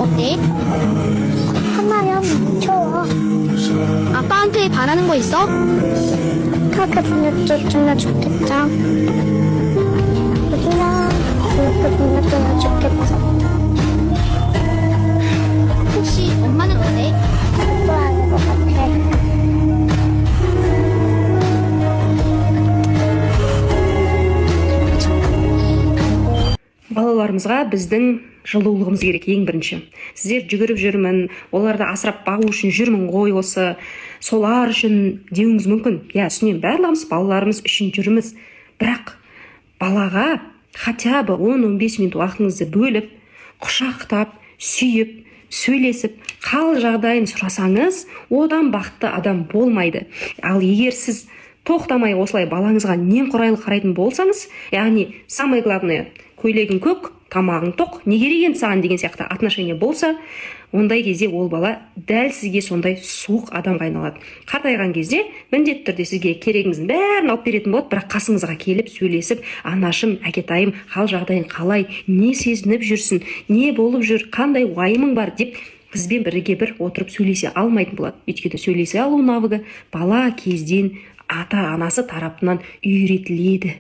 어때? 하나야 무서워. 아빠한테 바라는 거 있어? 그렇게 보내주면 좋겠다. 누나 그렇게 보내주면 좋겠다. 혹시 엄마는 어때? 좋아하는 것 같아. Балаларымызға біздің жылулығымыз керек ең бірінші. Сіздер жүгіріп жүрмін, оларды асырап бағу үшін жүрмін ғой осы, солар үшін деуіңіз мүмкін. Я, түсінемін, барлығымыз балаларымыз үшін жүрміз. Бірақ балаға хотя бы 10-15 минут уақытыңызды бөліп, құшақтап, сүйіп, сөйлесіп, қал жағдайын сұрасаңыз, одан бақытты адам болмайды. Ал егер сіз тоқтамай осылай балаңызға немқұрайлы қарайтын болсаңыз, яғни самое главное, көйлегің көк, тамағың тоқ, не керек енді саған деген сияқты отношение болса, ондай кезде ол бала дәл сізге сондай суық адамға айналады. Қартайған кезде міндетті түрде сізге керегіңіздің бәрін алып беретін болады, бірақ қасыңызға келіп сөйлесіп, анашым, әкетайым, хал жағдайың қалай, не сезініп жүрсің, не болып жүр, қандай уайымың бар деп сізбен бірге бір отырып сөйлесе алмайтын болады. Өйткені сөйлесе алу навыгі бала кезден ата-анасы тарапынан үйретіледі.